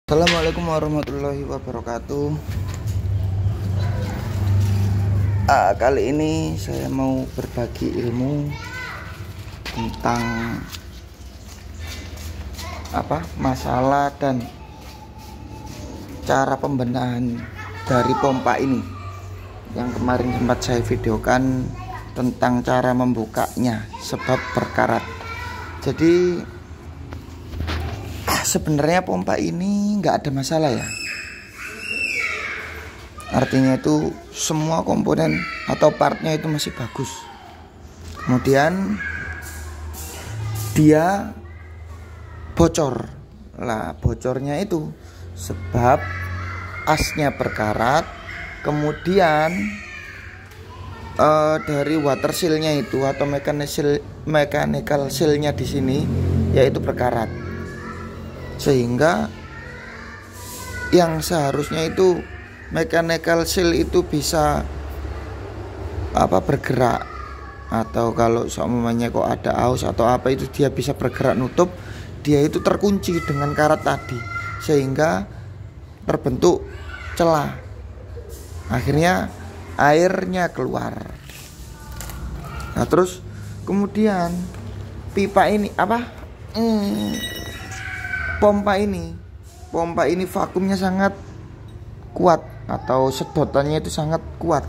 Assalamualaikum warahmatullahi wabarakatuh. Kali ini saya mau berbagi ilmu tentang masalah dan cara pembenahan dari pompa ini yang kemarin sempat saya videokan tentang cara membukanya sebab berkarat. Jadi sebenarnya pompa ini nggak ada masalah ya. Artinya itu semua komponen atau partnya itu masih bagus. Kemudian dia bocor. Lah bocornya itu sebab asnya berkarat. Kemudian dari water seal-nya itu atau mechanical seal-nya di sini yaitu berkarat. Sehingga yang seharusnya itu mechanical seal itu bisa bergerak, atau kalau seumpamanya kok ada aus atau apa itu dia bisa bergerak nutup, dia itu terkunci dengan karat tadi sehingga terbentuk celah, akhirnya airnya keluar. Nah terus kemudian pipa ini pompa ini vakumnya sangat kuat atau sedotannya itu sangat kuat.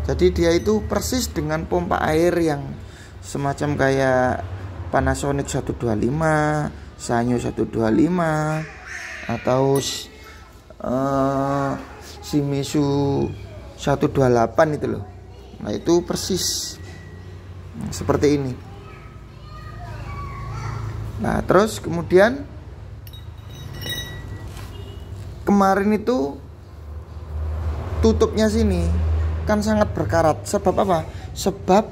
Jadi dia itu persis dengan pompa air yang semacam kayak Panasonic 125, Sanyo 125 atau Shimizu 128 itu loh. Nah itu persis seperti ini. Nah terus kemudian kemarin itu tutupnya sini kan sangat berkarat. Sebab apa? Sebab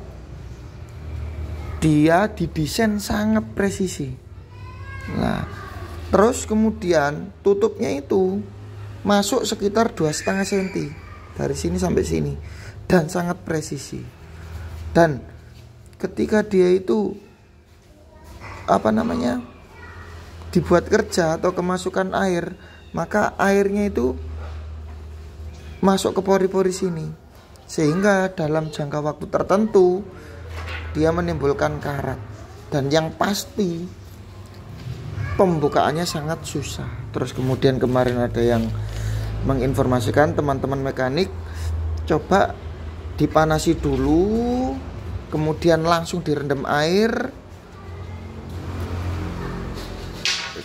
dia didesain sangat presisi. Nah, terus kemudian tutupnya itu masuk sekitar 2,5 cm dari sini sampai sini dan sangat presisi. Dan ketika dia itu dibuat kerja atau kemasukan air, maka airnya itu masuk ke pori-pori sini sehingga dalam jangka waktu tertentu dia menimbulkan karat, dan yang pasti pembukaannya sangat susah. Terus kemudian kemarin ada yang menginformasikan teman-teman mekanik coba dipanasi dulu kemudian langsung direndam air.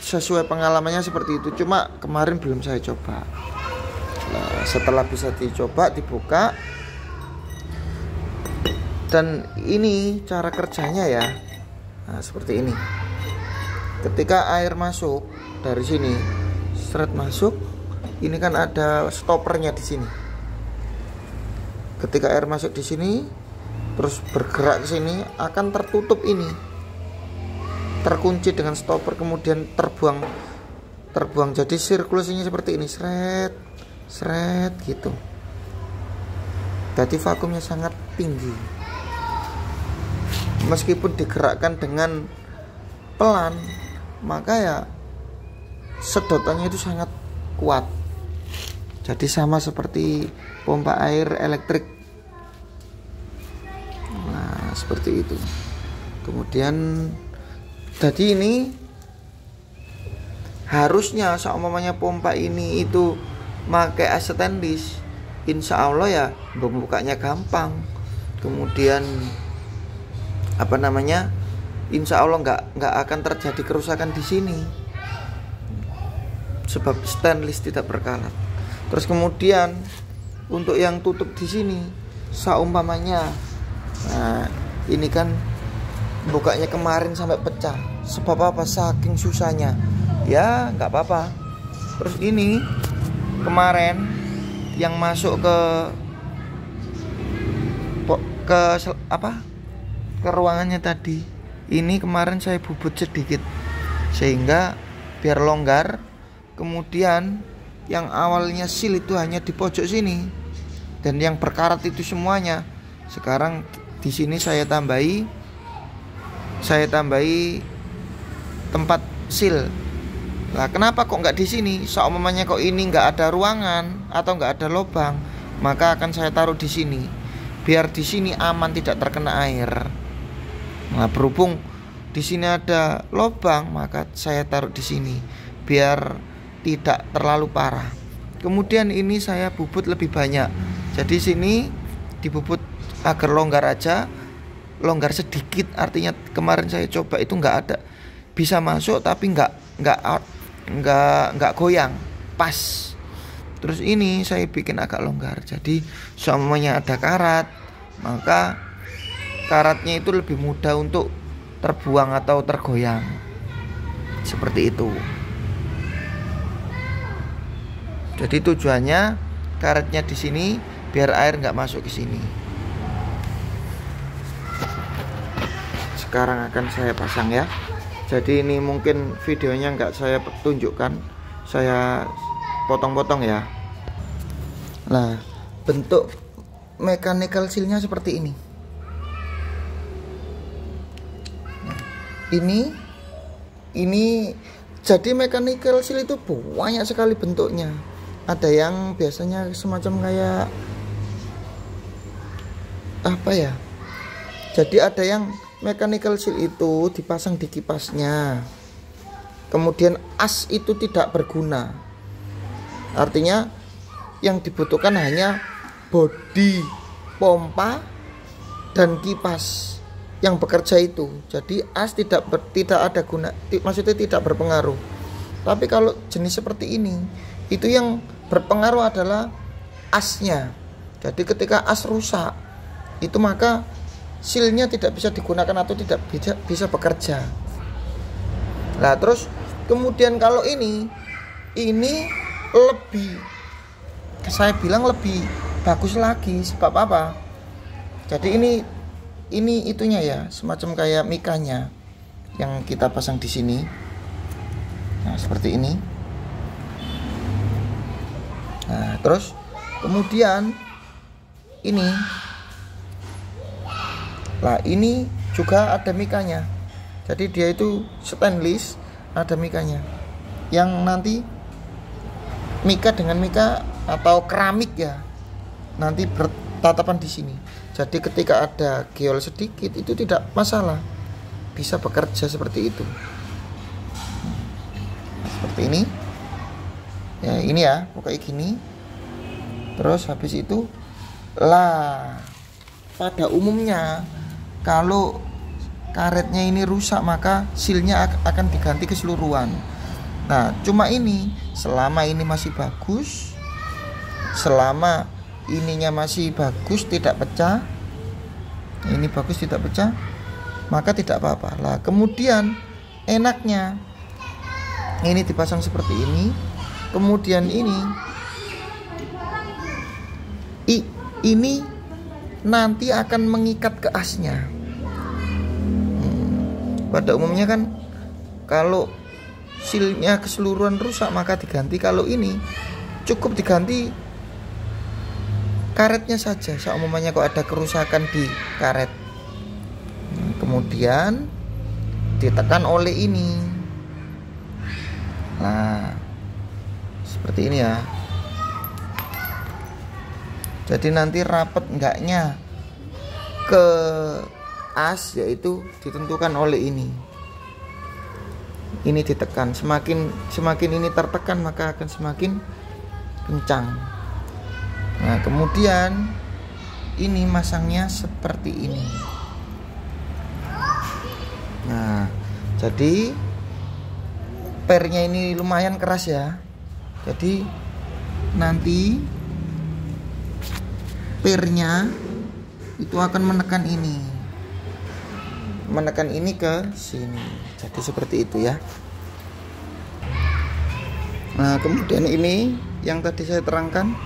Sesuai pengalamannya seperti itu, cuma kemarin belum saya coba. Nah, setelah bisa dicoba, dibuka, dan ini cara kerjanya ya. Nah, seperti ini. Ketika air masuk dari sini, seret masuk, ini kan ada stoppernya di sini. Ketika air masuk di sini, terus bergerak ke sini, akan tertutup ini, terkunci dengan stopper, kemudian terbuang. Jadi sirkulasinya seperti ini, seret gitu. Jadi vakumnya sangat tinggi. Meskipun digerakkan dengan pelan, maka ya sedotannya itu sangat kuat. Jadi sama seperti pompa air elektrik. Nah seperti itu. Kemudian jadi ini harusnya seumpamanya pompa ini itu pakai stainless, insya Allah ya membukanya gampang. Kemudian insya Allah nggak akan terjadi kerusakan di sini sebab stainless tidak berkarat. Terus kemudian untuk yang tutup di sini seumpamanya, nah ini kan bukanya kemarin sampai pecah. Sebab apa? Saking susahnya. Ya nggak apa-apa. Terus ini kemarin yang masuk ke ruangannya tadi, ini kemarin saya bubut sedikit sehingga biar longgar. Kemudian yang awalnya seal itu hanya di pojok sini dan yang berkarat itu semuanya sekarang di sini saya tambahi tempat seal Lah kenapa kok nggak di sini? Seumpamanya kok ini nggak ada ruangan atau nggak ada lubang, maka akan saya taruh di sini. Biar di sini aman, tidak terkena air. Nah, berhubung di sini ada lubang, maka saya taruh di sini biar tidak terlalu parah. Kemudian ini saya bubut lebih banyak. Jadi sini dibubut agar longgar aja, longgar sedikit. Artinya kemarin saya coba itu nggak ada, bisa masuk tapi nggak goyang, pas. Terus ini saya bikin agak longgar. Jadi semuanya ada karat, maka karatnya itu lebih mudah untuk terbuang atau tergoyang. Seperti itu. Jadi tujuannya karetnya di sini biar air nggak masuk ke sini. Sekarang akan saya pasang ya. Jadi ini mungkin videonya nggak saya tunjukkan, saya potong-potong ya. Nah, bentuk mechanical sealnya seperti ini. Ini jadi mechanical seal itu banyak sekali bentuknya. Ada yang biasanya semacam kayak apa ya? Jadi ada yang mechanical seal itu dipasang di kipasnya. Kemudian as itu tidak berguna. Artinya yang dibutuhkan hanya bodi, pompa, dan kipas yang bekerja itu. Jadi as tidak ada guna, maksudnya tidak berpengaruh. Tapi kalau jenis seperti ini, itu yang berpengaruh adalah asnya. Jadi ketika as rusak, itu maka sealnya tidak bisa digunakan atau tidak bisa bekerja. Nah terus kemudian kalau ini lebih, saya bilang lebih bagus lagi. Sebab apa? Jadi ini itunya ya, semacam kayak mikanya yang kita pasang di sini. Nah seperti ini. Nah terus kemudian ini juga ada mikanya. Jadi dia itu stainless, ada mikanya. Yang nanti mika dengan mika atau keramik ya, nanti bertatapan di sini. Jadi ketika ada geol sedikit itu tidak masalah, bisa bekerja seperti itu. Nah, seperti ini. Ya ini ya, pokoknya gini. Terus habis itu pada umumnya kalau karetnya ini rusak maka sealnya akan diganti keseluruhan. Nah cuma ini selama ini masih bagus, selama ininya masih bagus, tidak pecah, ini bagus tidak pecah, maka tidak apa-apa. Lah kemudian enaknya ini dipasang seperti ini. Kemudian ini nanti akan mengikat ke asnya. Pada umumnya kan kalau sealnya keseluruhan rusak maka diganti. Kalau ini cukup diganti karetnya saja. Seumpamanya kok ada kerusakan di karet, kemudian ditekan oleh ini. Nah seperti ini ya. Jadi nanti rapat enggaknya ke as yaitu ditentukan oleh ini. Ini ditekan, semakin ini tertekan maka akan semakin kencang. Nah kemudian ini masangnya seperti ini. Nah jadi pernya ini lumayan keras ya. Jadi nanti pernya itu akan menekan ini ke sini. Jadi seperti itu ya. Nah kemudian ini yang tadi saya terangkan.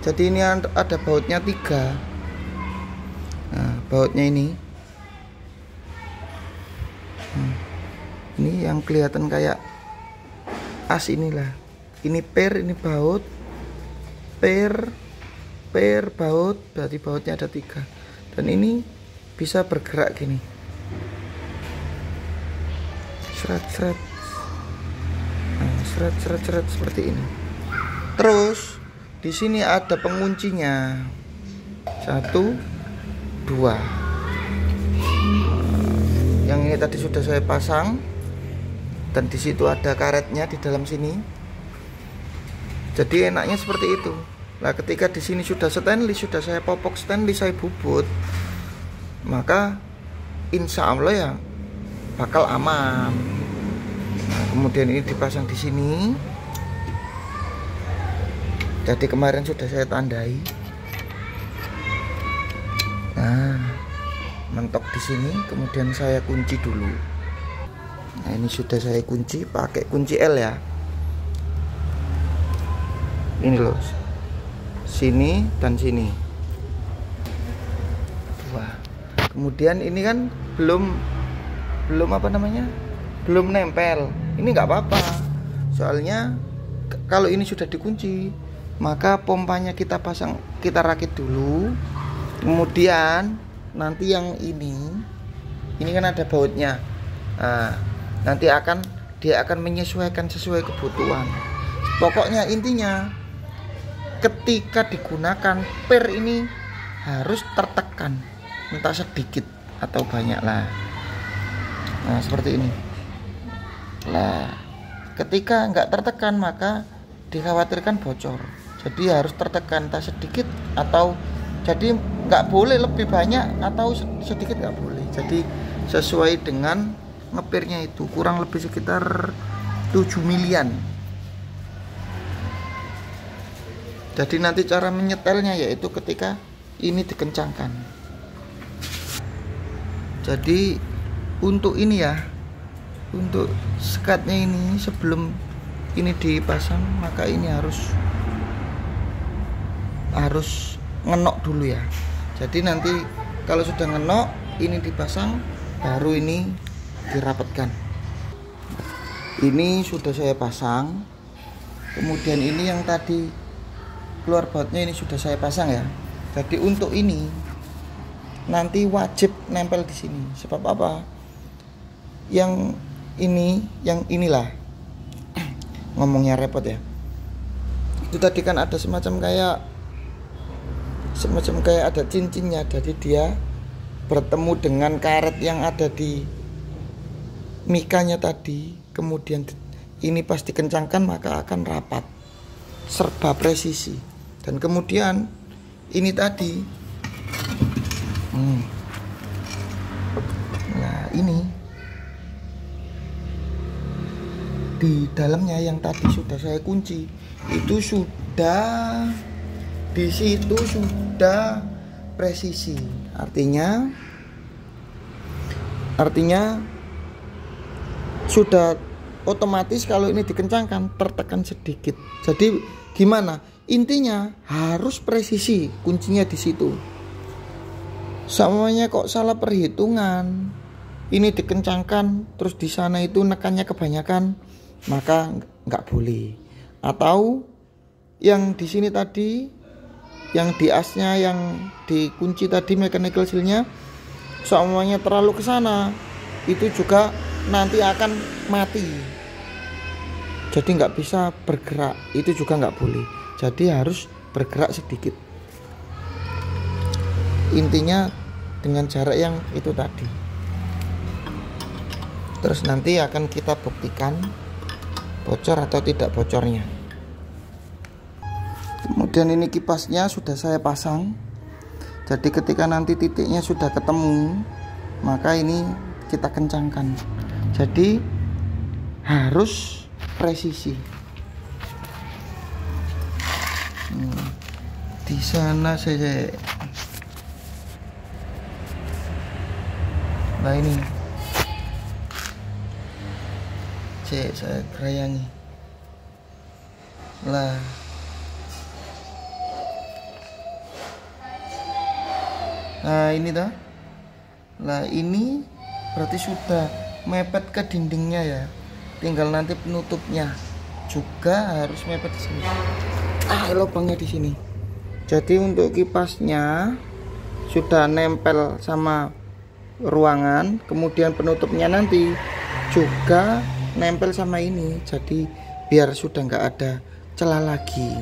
Jadi ini ada bautnya 3. Nah bautnya ini yang kelihatan kayak as inilah. Ini per, ini baut, per, baut, berarti bautnya ada 3. Dan ini bisa bergerak gini, seret. Nah, seret seperti ini. Terus di sini ada penguncinya, 1, 2. Yang ini tadi sudah saya pasang, dan di situ ada karetnya di dalam sini. Jadi enaknya seperti itu. Nah, ketika di sini sudah stainless, sudah saya popok stainless, saya bubut, maka insya Allah ya bakal aman. Nah, kemudian ini dipasang di sini. Jadi kemarin sudah saya tandai. Nah, mentok di sini, kemudian saya kunci dulu. Nah, ini sudah saya kunci pakai kunci L ya. Ini loh, sini dan sini. Wah, kemudian ini kan belum apa namanya, belum nempel. Ini nggak apa-apa, soalnya kalau ini sudah dikunci, maka pompanya kita pasang, kita rakit dulu. Kemudian nanti yang ini kan ada bautnya. Nah, nanti dia akan menyesuaikan sesuai kebutuhan. Pokoknya intinya, ketika digunakan per ini harus tertekan, entah sedikit atau banyak lah. Nah, seperti ini. Nah, ketika nggak tertekan maka dikhawatirkan bocor. Jadi harus tertekan, entah sedikit atau, jadi nggak boleh lebih banyak atau sedikit, nggak boleh. Jadi sesuai dengan ngepirnya itu, kurang lebih sekitar 7 milian. Jadi nanti cara menyetelnya yaitu ketika ini dikencangkan. Jadi untuk ini ya, untuk sekatnya ini sebelum ini dipasang, maka ini harus ngenok dulu ya. Jadi nanti kalau sudah ngenok, ini dipasang, baru ini dirapatkan. Ini sudah saya pasang. Kemudian ini yang tadi keluar bautnya ini sudah saya pasang ya. Jadi untuk ini nanti wajib nempel di sini. Sebab apa? Yang inilah ngomongnya repot ya. Itu tadi kan ada semacam kayak ada cincinnya. Jadi dia bertemu dengan karet yang ada di mikanya tadi. Kemudian ini pas dikencangkan maka akan rapat, serba presisi. Dan kemudian ini tadi nah ini di dalamnya yang tadi sudah saya kunci, itu sudah di situ sudah presisi. Artinya sudah otomatis kalau ini dikencangkan tertekan sedikit. Jadi gimana? Intinya harus presisi, kuncinya di situ. Semuanya kok salah perhitungan, ini dikencangkan terus di sana itu nekannya kebanyakan, maka nggak boleh. Atau yang di sini tadi, yang di asnya, yang dikunci tadi mechanical seal-nya, semuanya terlalu ke sana, itu juga nanti akan mati. Jadi nggak bisa bergerak, itu juga nggak boleh. Jadi harus bergerak sedikit. Intinya dengan jarak yang itu tadi. Terus nanti akan kita buktikan bocor atau tidak bocornya. Kemudian ini kipasnya sudah saya pasang. Jadi ketika nanti titiknya sudah ketemu, maka ini kita kencangkan. Jadi harus presisi. Di sana saya nah ini saya gerayangi lah. Nah ini dah. Nah ini berarti sudah mepet ke dindingnya ya. Tinggal nanti penutupnya juga harus mepet di sini. Lubangnya di sini. Jadi untuk kipasnya sudah nempel sama ruangan, kemudian penutupnya nanti juga nempel sama ini. Jadi biar sudah nggak ada celah lagi.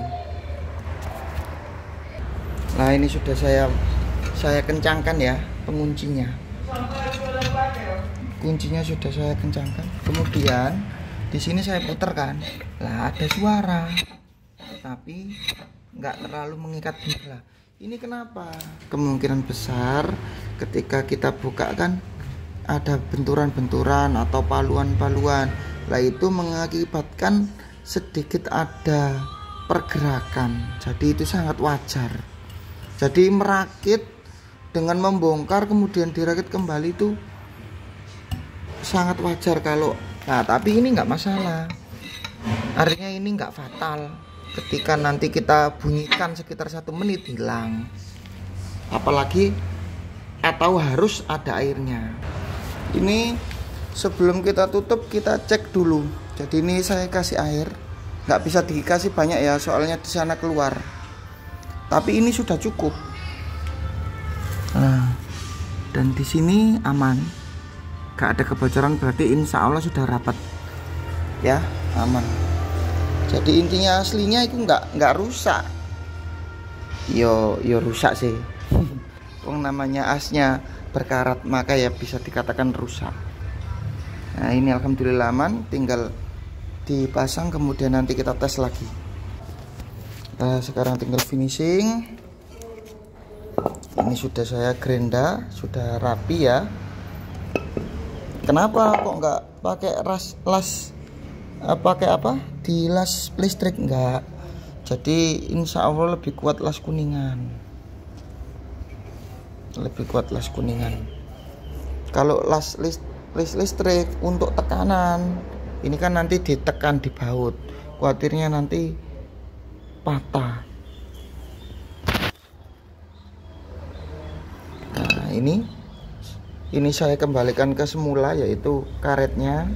Nah ini sudah saya kencangkan ya penguncinya. Kuncinya sudah saya kencangkan. Kemudian di sini saya putarkan. Lah ada suara, tapi nggak terlalu mengikat benar. Ini kenapa? Kemungkinan besar ketika kita buka kan ada benturan-benturan atau paluan-paluan. Lah itu mengakibatkan sedikit ada pergerakan. Jadi itu sangat wajar. Jadi merakit dengan membongkar kemudian dirakit kembali itu sangat wajar kalau. Nah tapi ini nggak masalah. Artinya ini nggak fatal. Ketika nanti kita bunyikan sekitar 1 menit hilang. Apalagi atau harus ada airnya. Ini sebelum kita tutup kita cek dulu. Jadi ini saya kasih air. Nggak bisa dikasih banyak ya, soalnya di sana keluar. Tapi ini sudah cukup. Nah, dan di sini aman. Gak ada kebocoran, berarti insya Allah sudah rapat ya, aman. Jadi intinya aslinya itu nggak rusak. Yo rusak sih. Wong namanya asnya berkarat, maka ya bisa dikatakan rusak. Nah ini alhamdulillah aman, tinggal dipasang kemudian nanti kita tes lagi. Nah, sekarang tinggal finishing. Ini sudah saya gerenda, sudah rapi ya. Kenapa kok nggak pakai pakai apa? Di las listrik enggak. Jadi insya Allah lebih kuat las kuningan. Lebih kuat las kuningan. Kalau las listrik untuk tekanan, ini kan nanti ditekan di baut. Khawatirnya nanti patah. Nah, ini saya kembalikan ke semula, yaitu karetnya.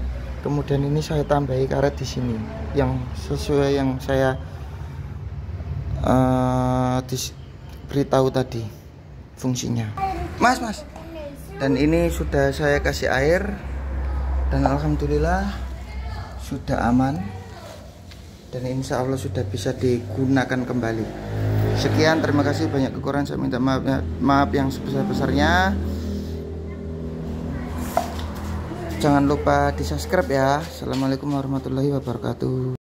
Kemudian ini saya tambahi karet di sini yang sesuai yang saya beritahu tadi fungsinya. Mas. Dan ini sudah saya kasih air dan alhamdulillah sudah aman. Dan insya Allah sudah bisa digunakan kembali. Sekian, terima kasih, banyak kekurangan saya minta maaf yang sebesar-besarnya. Jangan lupa di subscribe ya. Assalamualaikum warahmatullahi wabarakatuh.